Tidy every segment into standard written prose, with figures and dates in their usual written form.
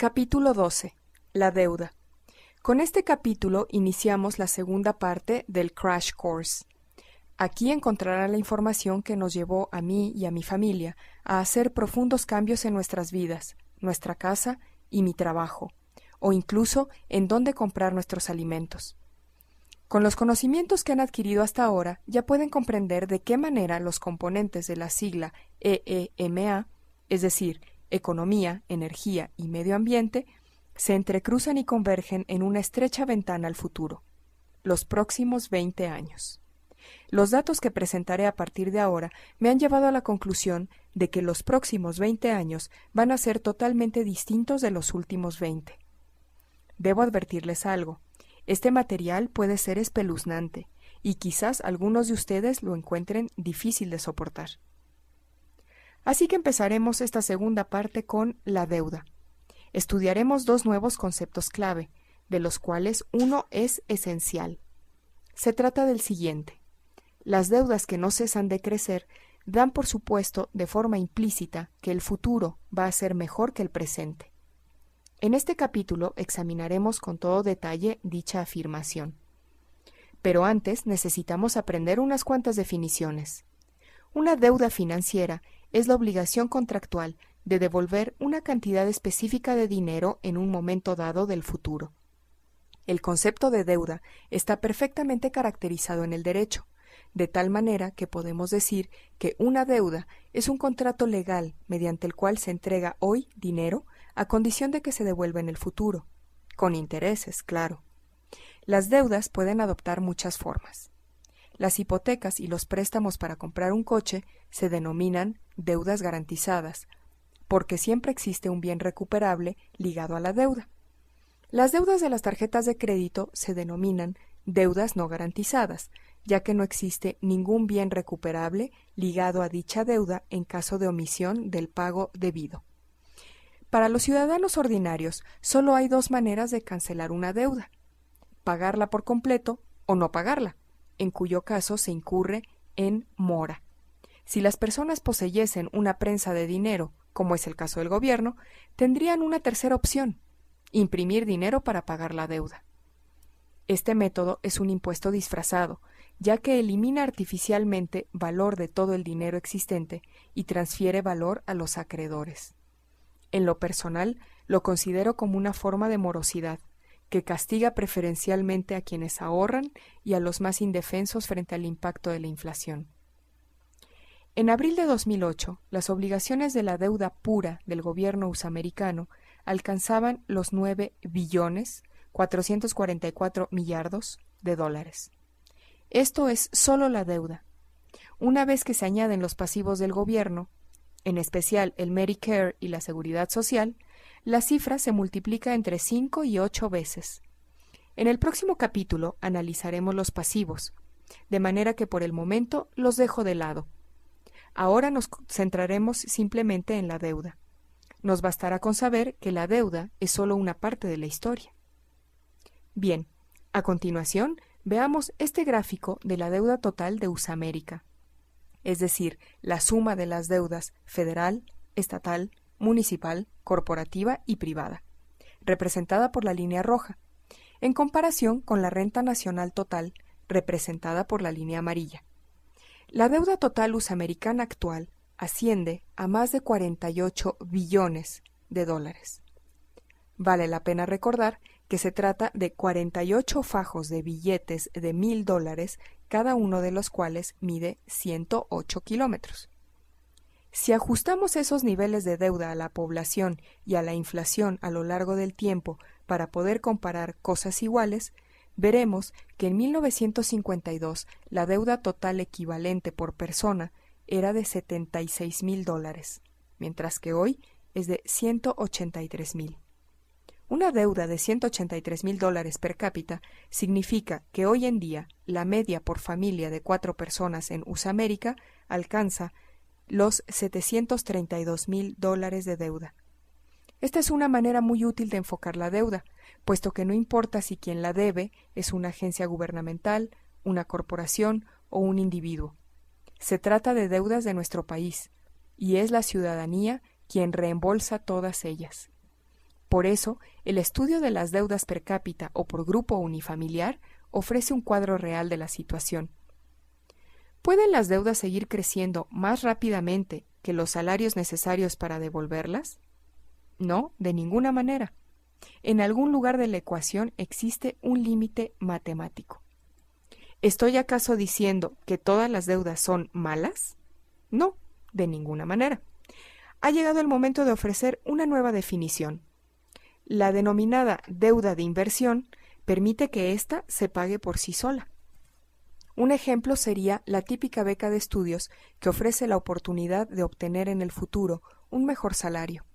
Capítulo 12. La deuda. Con este capítulo iniciamos la segunda parte del Crash Course. Aquí encontrará la información que nos llevó a mí y a mi familia a hacer profundos cambios en nuestras vidas, nuestra casa y mi trabajo, o incluso en dónde comprar nuestros alimentos. Con los conocimientos que han adquirido hasta ahora, ya pueden comprender de qué manera los componentes de la sigla EEMA, es decir, Economía, Energía y Medio Ambiente, se entrecruzan y convergen en una estrecha ventana al futuro, los próximos 20 años. Los datos que presentaré a partir de ahora me han llevado a la conclusión de que los próximos 20 años van a ser totalmente distintos de los últimos 20. Debo advertirles algo. Este material puede ser espeluznante, y quizás algunos de ustedes lo encuentren difícil de soportar. Así que empezaremos esta segunda parte con la deuda. Estudiaremos dos nuevos conceptos clave, de los cuales uno es esencial. Se trata del siguiente. Las deudas que no cesan de crecer dan por supuesto de forma implícita que el futuro va a ser mejor que el presente. En este capítulo examinaremos con todo detalle dicha afirmación. Pero antes necesitamos aprender unas cuantas definiciones. Una deuda financiera es la obligación contractual de devolver una cantidad específica de dinero en un momento dado del futuro. El concepto de deuda está perfectamente caracterizado en el derecho, de tal manera que podemos decir que una deuda es un contrato legal mediante el cual se entrega hoy dinero a condición de que se devuelva en el futuro, con intereses, claro. Las deudas pueden adoptar muchas formas. Las hipotecas y los préstamos para comprar un coche se denominan deudas garantizadas, porque siempre existe un bien recuperable ligado a la deuda. Las deudas de las tarjetas de crédito se denominan deudas no garantizadas, ya que no existe ningún bien recuperable ligado a dicha deuda en caso de omisión del pago debido. Para los ciudadanos ordinarios, solo hay dos maneras de cancelar una deuda: pagarla por completo o no pagarla, en cuyo caso se incurre en mora. Si las personas poseyesen una prensa de dinero, como es el caso del gobierno, tendrían una tercera opción: imprimir dinero para pagar la deuda. Este método es un impuesto disfrazado, ya que elimina artificialmente valor de todo el dinero existente y transfiere valor a los acreedores. En lo personal, lo considero como una forma de morosidad, que castiga preferencialmente a quienes ahorran y a los más indefensos frente al impacto de la inflación. En abril de 2008, las obligaciones de la deuda pura del gobierno usamericano alcanzaban los 9.444.000.000.000 $. Esto es solo la deuda. Una vez que se añaden los pasivos del gobierno, en especial el Medicare y la Seguridad Social, la cifra se multiplica entre 5 y 8 veces. En el próximo capítulo analizaremos los pasivos, de manera que por el momento los dejo de lado. Ahora nos centraremos simplemente en la deuda. Nos bastará con saber que la deuda es solo una parte de la historia. Bien, a continuación veamos este gráfico de la deuda total de Usamérica, es decir, la suma de las deudas federal, estatal, municipal, corporativa y privada, representada por la línea roja, en comparación con la renta nacional total, representada por la línea amarilla. La deuda total usamericana actual asciende a más de 48 billones de dólares. Vale la pena recordar que se trata de 48 fajos de billetes de $1,000, cada uno de los cuales mide 108 kilómetros. Si ajustamos esos niveles de deuda a la población y a la inflación a lo largo del tiempo para poder comparar cosas iguales, veremos que en 1952 la deuda total equivalente por persona era de $76,000, mientras que hoy es de $183,000. Una deuda de $183,000 per cápita significa que hoy en día la media por familia de 4 personas en Usamérica alcanza los $732,000 de deuda. Esta es una manera muy útil de enfocar la deuda, puesto que no importa si quien la debe es una agencia gubernamental, una corporación o un individuo. Se trata de deudas de nuestro país, y es la ciudadanía quien reembolsa todas ellas. Por eso, el estudio de las deudas per cápita o por grupo unifamiliar ofrece un cuadro real de la situación. ¿Pueden las deudas seguir creciendo más rápidamente que los salarios necesarios para devolverlas? No, de ninguna manera. En algún lugar de la ecuación existe un límite matemático. ¿Estoy acaso diciendo que todas las deudas son malas? No, de ninguna manera. Ha llegado el momento de ofrecer una nueva definición. La denominada deuda de inversión permite que ésta se pague por sí sola. Un ejemplo sería la típica beca de estudios que ofrece la oportunidad de obtener en el futuro un mejor salario.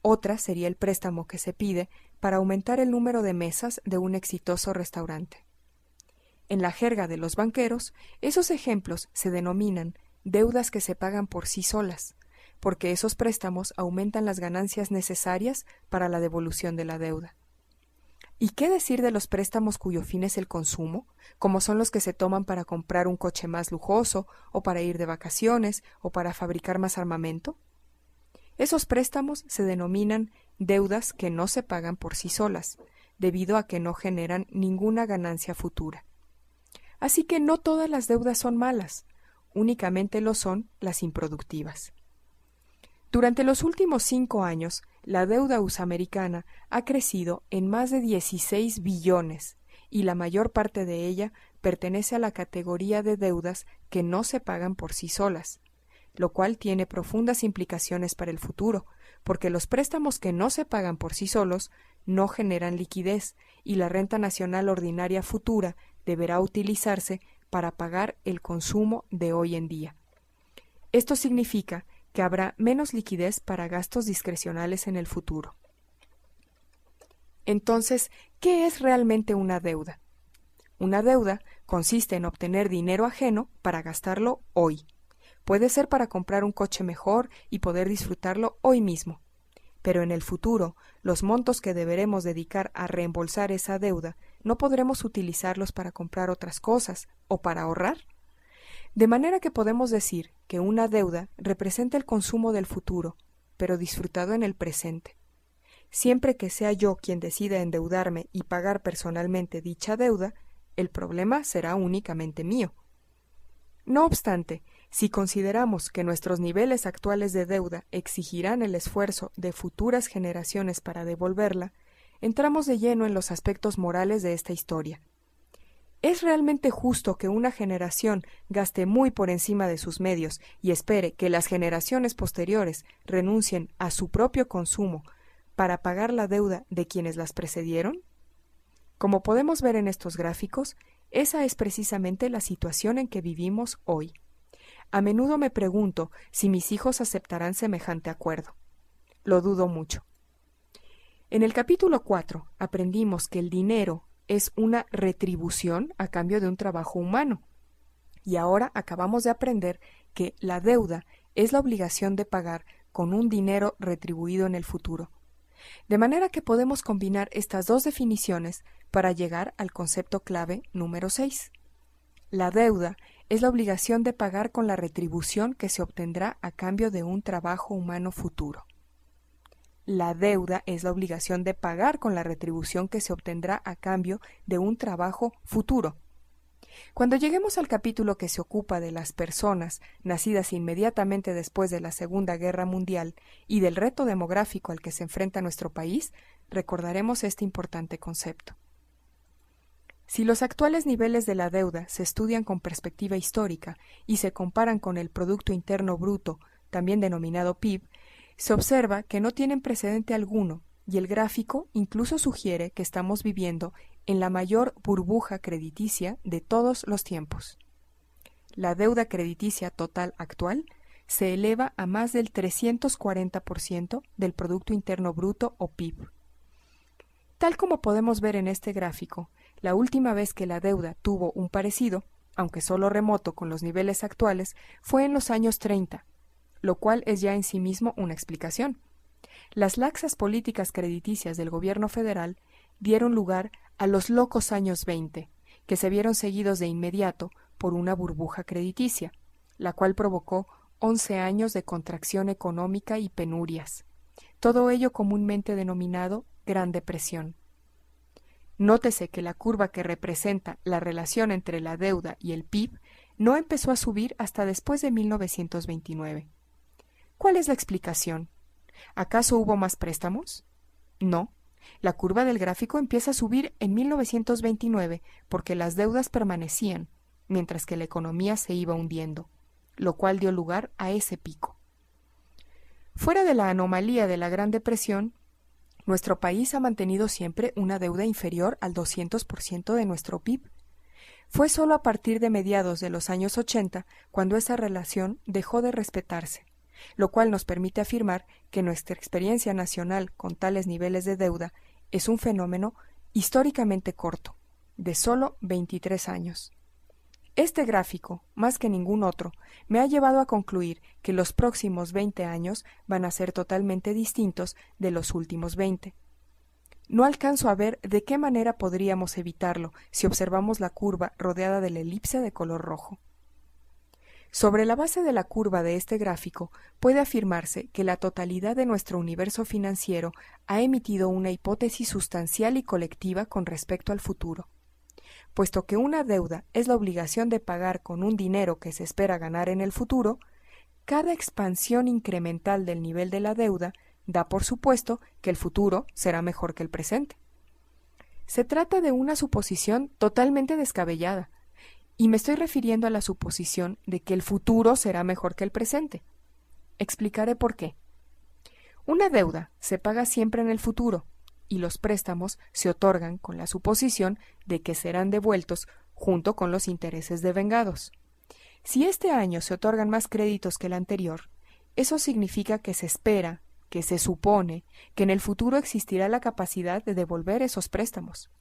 Otra sería el préstamo que se pide para aumentar el número de mesas de un exitoso restaurante. En la jerga de los banqueros, esos ejemplos se denominan deudas que se pagan por sí solas, porque esos préstamos aumentan las ganancias necesarias para la devolución de la deuda. ¿Y qué decir de los préstamos cuyo fin es el consumo, como son los que se toman para comprar un coche más lujoso, o para ir de vacaciones, o para fabricar más armamento? Esos préstamos se denominan deudas que no se pagan por sí solas, debido a que no generan ninguna ganancia futura. Así que no todas las deudas son malas, únicamente lo son las improductivas. Durante los últimos 5 años, la deuda USA-americana ha crecido en más de 16 billones y la mayor parte de ella pertenece a la categoría de deudas que no se pagan por sí solas, lo cual tiene profundas implicaciones para el futuro, porque los préstamos que no se pagan por sí solos no generan liquidez y la renta nacional ordinaria futura deberá utilizarse para pagar el consumo de hoy en día. Esto significa que habrá menos liquidez para gastos discrecionales en el futuro. Entonces, ¿qué es realmente una deuda? Una deuda consiste en obtener dinero ajeno para gastarlo hoy. Puede ser para comprar un coche mejor y poder disfrutarlo hoy mismo. Pero en el futuro, los montos que deberemos dedicar a reembolsar esa deuda no podremos utilizarlos para comprar otras cosas o para ahorrar. De manera que podemos decir que una deuda representa el consumo del futuro, pero disfrutado en el presente. Siempre que sea yo quien decida endeudarme y pagar personalmente dicha deuda, el problema será únicamente mío. No obstante, si consideramos que nuestros niveles actuales de deuda exigirán el esfuerzo de futuras generaciones para devolverla, entramos de lleno en los aspectos morales de esta historia. ¿Es realmente justo que una generación gaste muy por encima de sus medios y espere que las generaciones posteriores renuncien a su propio consumo para pagar la deuda de quienes las precedieron? Como podemos ver en estos gráficos, esa es precisamente la situación en que vivimos hoy. A menudo me pregunto si mis hijos aceptarán semejante acuerdo. Lo dudo mucho. En el capítulo 4 aprendimos que el dinero es una retribución a cambio de un trabajo humano. Y ahora acabamos de aprender que la deuda es la obligación de pagar con un dinero retribuido en el futuro. De manera que podemos combinar estas dos definiciones para llegar al concepto clave número 6. La deuda es la obligación de pagar con la retribución que se obtendrá a cambio de un trabajo humano futuro. La deuda es la obligación de pagar con la retribución que se obtendrá a cambio de un trabajo futuro. Cuando lleguemos al capítulo que se ocupa de las personas nacidas inmediatamente después de la Segunda Guerra Mundial y del reto demográfico al que se enfrenta nuestro país, recordaremos este importante concepto. Si los actuales niveles de la deuda se estudian con perspectiva histórica y se comparan con el Producto Interno Bruto, también denominado PIB, se observa que no tienen precedente alguno y el gráfico incluso sugiere que estamos viviendo en la mayor burbuja crediticia de todos los tiempos. La deuda crediticia total actual se eleva a más del 340% del Producto Interno Bruto o PIB. Tal como podemos ver en este gráfico, la última vez que la deuda tuvo un parecido, aunque solo remoto con los niveles actuales, fue en los años 30, lo cual es ya en sí mismo una explicación. Las laxas políticas crediticias del gobierno federal dieron lugar a los locos años 20, que se vieron seguidos de inmediato por una burbuja crediticia, la cual provocó 11 años de contracción económica y penurias. todo ello comúnmente denominado Gran Depresión. Nótese que la curva que representa la relación entre la deuda y el PIB no empezó a subir hasta después de 1929. ¿Cuál es la explicación? ¿Acaso hubo más préstamos? No. La curva del gráfico empieza a subir en 1929 porque las deudas permanecían, mientras que la economía se iba hundiendo, lo cual dio lugar a ese pico. Fuera de la anomalía de la Gran Depresión, nuestro país ha mantenido siempre una deuda inferior al 200% de nuestro PIB. Fue solo a partir de mediados de los años 80 cuando esa relación dejó de respetarse, lo cual nos permite afirmar que nuestra experiencia nacional con tales niveles de deuda es un fenómeno históricamente corto, de solo 23 años. Este gráfico, más que ningún otro, me ha llevado a concluir que los próximos 20 años van a ser totalmente distintos de los últimos 20. No alcanzo a ver de qué manera podríamos evitarlo si observamos la curva rodeada de la elipse de color rojo. Sobre la base de la curva de este gráfico puede afirmarse que la totalidad de nuestro universo financiero ha emitido una hipótesis sustancial y colectiva con respecto al futuro. Puesto que una deuda es la obligación de pagar con un dinero que se espera ganar en el futuro, cada expansión incremental del nivel de la deuda da por supuesto que el futuro será mejor que el presente. Se trata de una suposición totalmente descabellada, y me estoy refiriendo a la suposición de que el futuro será mejor que el presente. Explicaré por qué. Una deuda se paga siempre en el futuro, y los préstamos se otorgan con la suposición de que serán devueltos junto con los intereses devengados. Si este año se otorgan más créditos que el anterior, eso significa que se espera, que se supone, que en el futuro existirá la capacidad de devolver esos préstamos.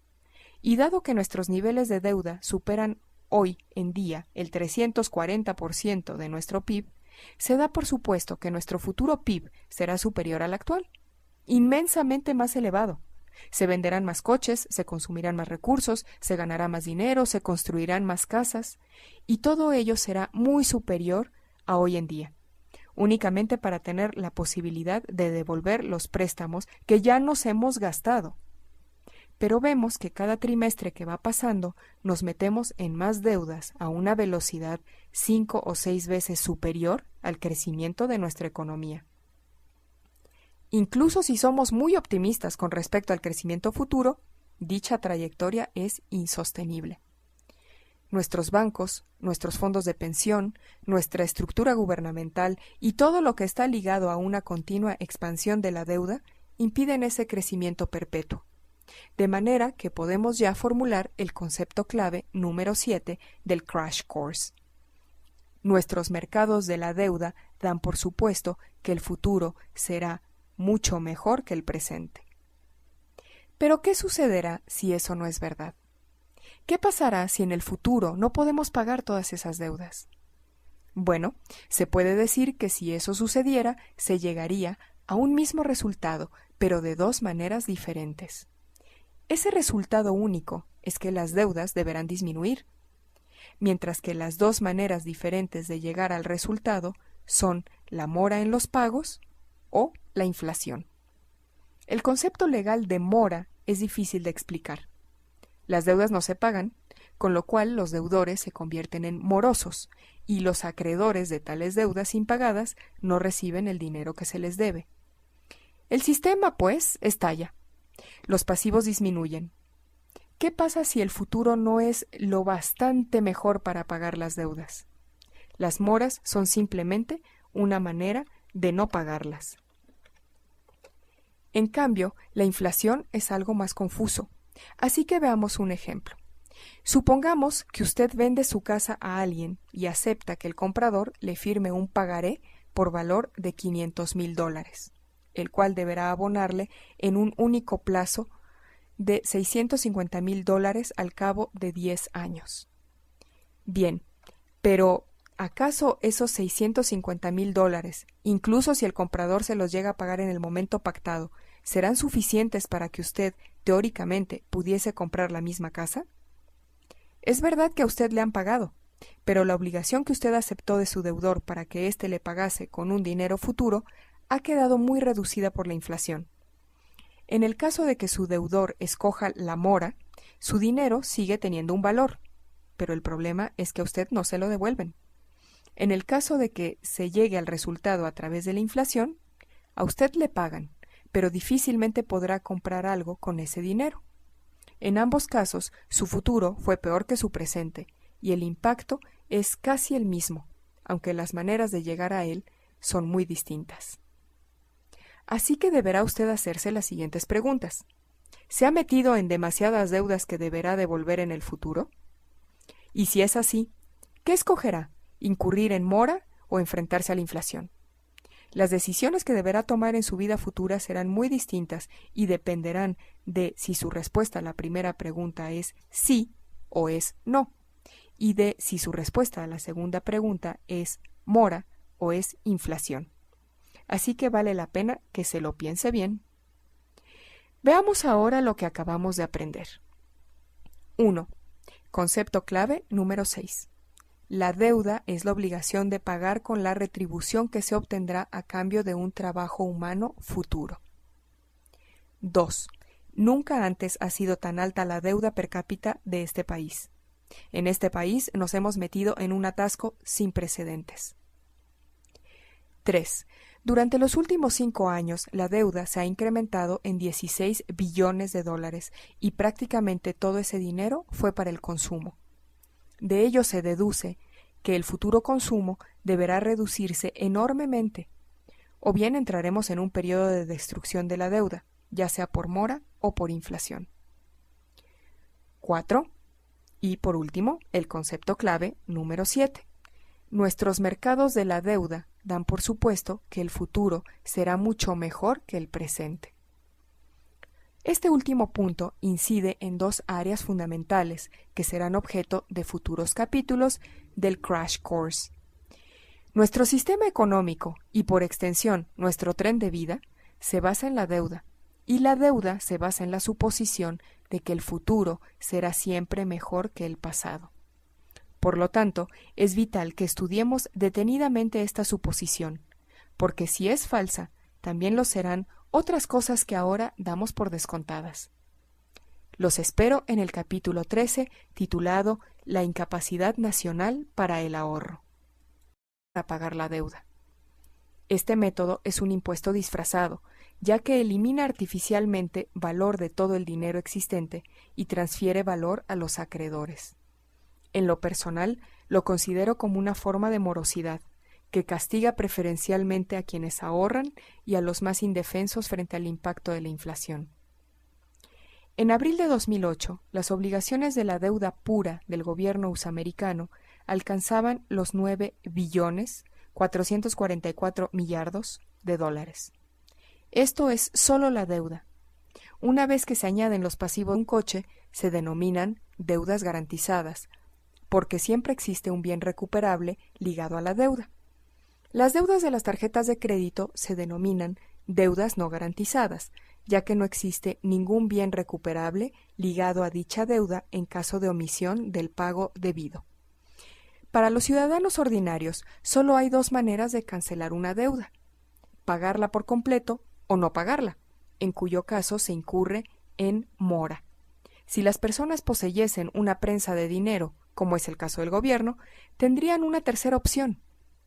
Y dado que nuestros niveles de deuda superan hoy en día el 340% de nuestro PIB, se da por supuesto que nuestro futuro PIB será superior al actual, inmensamente más elevado. Se venderán más coches, se consumirán más recursos, se ganará más dinero, se construirán más casas, y todo ello será muy superior a hoy en día, únicamente para tener la posibilidad de devolver los préstamos que ya nos hemos gastado. Pero vemos que cada trimestre que va pasando nos metemos en más deudas a una velocidad 5 o 6 veces superior al crecimiento de nuestra economía. Incluso si somos muy optimistas con respecto al crecimiento futuro, dicha trayectoria es insostenible. Nuestros bancos, nuestros fondos de pensión, nuestra estructura gubernamental y todo lo que está ligado a una continua expansión de la deuda impiden ese crecimiento perpetuo. De manera que podemos ya formular el concepto clave número 7 del Crash Course. Nuestros mercados de la deuda dan por supuesto que el futuro será mucho mejor que el presente. Pero ¿qué sucederá si eso no es verdad? ¿Qué pasará si en el futuro no podemos pagar todas esas deudas? Bueno, se puede decir que si eso sucediera, se llegaría a un mismo resultado, pero de dos maneras diferentes. Ese resultado único es que las deudas deberán disminuir, mientras que las dos maneras diferentes de llegar al resultado son la mora en los pagos o la inflación. El concepto legal de mora es difícil de explicar. Las deudas no se pagan, con lo cual los deudores se convierten en morosos y los acreedores de tales deudas impagadas no reciben el dinero que se les debe. El sistema, pues, estalla. Los pasivos disminuyen. ¿Qué pasa si el futuro no es lo bastante mejor para pagar las deudas? Las moras son simplemente una manera de no pagarlas. En cambio, la inflación es algo más confuso. Así que veamos un ejemplo. Supongamos que usted vende su casa a alguien y acepta que el comprador le firme un pagaré por valor de $500,000, el cual deberá abonarle en un único plazo de $650,000 al cabo de 10 años. Bien, pero ¿acaso esos $650,000, incluso si el comprador se los llega a pagar en el momento pactado, serán suficientes para que usted, teóricamente, pudiese comprar la misma casa? Es verdad que a usted le han pagado, pero la obligación que usted aceptó de su deudor para que éste le pagase con un dinero futuro ha quedado muy reducida por la inflación. En el caso de que su deudor escoja la mora, su dinero sigue teniendo un valor, pero el problema es que a usted no se lo devuelven. En el caso de que se llegue al resultado a través de la inflación, a usted le pagan, pero difícilmente podrá comprar algo con ese dinero. En ambos casos, su futuro fue peor que su presente, y el impacto es casi el mismo, aunque las maneras de llegar a él son muy distintas. Así que deberá usted hacerse las siguientes preguntas. ¿Se ha metido en demasiadas deudas que deberá devolver en el futuro? Y si es así, ¿qué escogerá? ¿Incurrir en mora o enfrentarse a la inflación? Las decisiones que deberá tomar en su vida futura serán muy distintas y dependerán de si su respuesta a la primera pregunta es sí o es no, y de si su respuesta a la segunda pregunta es mora o es inflación. Así que vale la pena que se lo piense bien. Veamos ahora lo que acabamos de aprender. 1. Concepto clave número 6. La deuda es la obligación de pagar con la retribución que se obtendrá a cambio de un trabajo humano futuro. 2. Nunca antes ha sido tan alta la deuda per cápita de este país. En este país nos hemos metido en un atasco sin precedentes. 3. Durante los últimos 5 años, la deuda se ha incrementado en 16 billones de dólares y prácticamente todo ese dinero fue para el consumo. De ello se deduce que el futuro consumo deberá reducirse enormemente, o bien entraremos en un periodo de destrucción de la deuda, ya sea por mora o por inflación. 4. Y por último, el concepto clave número 7. Nuestros mercados de la deuda dan por supuesto que el futuro será mucho mejor que el presente. Este último punto incide en 2 áreas fundamentales que serán objeto de futuros capítulos del Crash Course. Nuestro sistema económico y, por extensión, nuestro tren de vida se basa en la deuda, y la deuda se basa en la suposición de que el futuro será siempre mejor que el pasado. Por lo tanto, es vital que estudiemos detenidamente esta suposición, porque si es falsa, también lo serán otras cosas que ahora damos por descontadas. Los espero en el capítulo 13, titulado La incapacidad nacional para el ahorro. Para pagar la deuda. Este método es un impuesto disfrazado, ya que elimina artificialmente valor de todo el dinero existente y transfiere valor a los acreedores. En lo personal, lo considero como una forma de morosidad, que castiga preferencialmente a quienes ahorran y a los más indefensos frente al impacto de la inflación. En abril de 2008, las obligaciones de la deuda pura del gobierno usamericano alcanzaban los 9 billones 444 millardos de dólares. Esto es solo la deuda. Una vez que se añaden los pasivos de un coche, se denominan deudas garantizadas, porque siempre existe un bien recuperable ligado a la deuda. Las deudas de las tarjetas de crédito se denominan deudas no garantizadas, ya que no existe ningún bien recuperable ligado a dicha deuda en caso de omisión del pago debido. Para los ciudadanos ordinarios, solo hay 2 maneras de cancelar una deuda: pagarla por completo o no pagarla, en cuyo caso se incurre en mora. Si las personas poseyesen una prensa de dinero, como es el caso del gobierno, tendrían una tercera opción: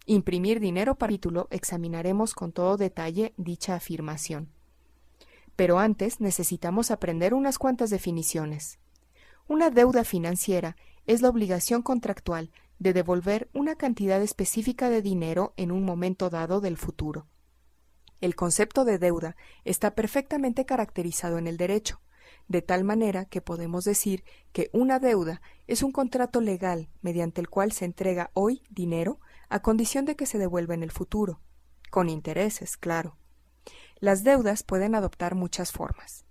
imprimir dinero para título. Examinaremos con todo detalle dicha afirmación. Pero antes necesitamos aprender unas cuantas definiciones. Una deuda financiera es la obligación contractual de devolver una cantidad específica de dinero en un momento dado del futuro. El concepto de deuda está perfectamente caracterizado en el derecho, de tal manera que podemos decir que una deuda es un contrato legal mediante el cual se entrega hoy dinero a condición de que se devuelva en el futuro, con intereses, claro. Las deudas pueden adoptar muchas formas.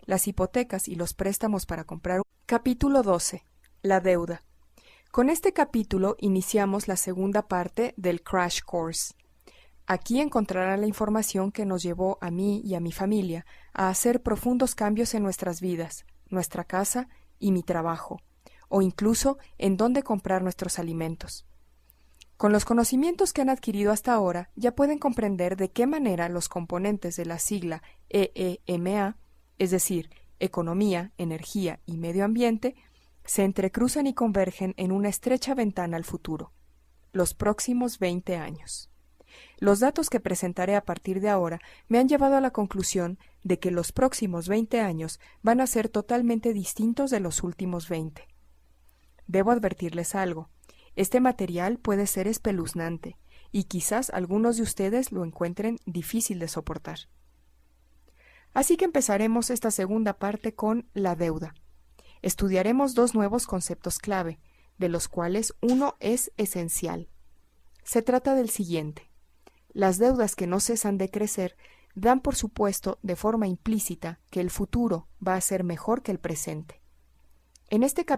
Las hipotecas y los préstamos para comprar. Capítulo 12. La deuda. Con este capítulo iniciamos la segunda parte del Crash Course. Aquí encontrará la información que nos llevó a mí y a mi familia a hacer profundos cambios en nuestras vidas, nuestra casa y mi trabajo, o incluso en dónde comprar nuestros alimentos. Con los conocimientos que han adquirido hasta ahora, ya pueden comprender de qué manera los componentes de la sigla EEMA, es decir, Economía, Energía y Medio Ambiente, se entrecruzan y convergen en una estrecha ventana al futuro, los próximos 20 años. Los datos que presentaré a partir de ahora me han llevado a la conclusión de que los próximos 20 años van a ser totalmente distintos de los últimos 20. Debo advertirles algo. Este material puede ser espeluznante, y quizás algunos de ustedes lo encuentren difícil de soportar. Así que empezaremos esta segunda parte con la deuda. Estudiaremos dos nuevos conceptos clave, de los cuales uno es esencial. Se trata del siguiente. Las deudas que no cesan de crecer dan por supuesto de forma implícita que el futuro va a ser mejor que el presente. En este capítulo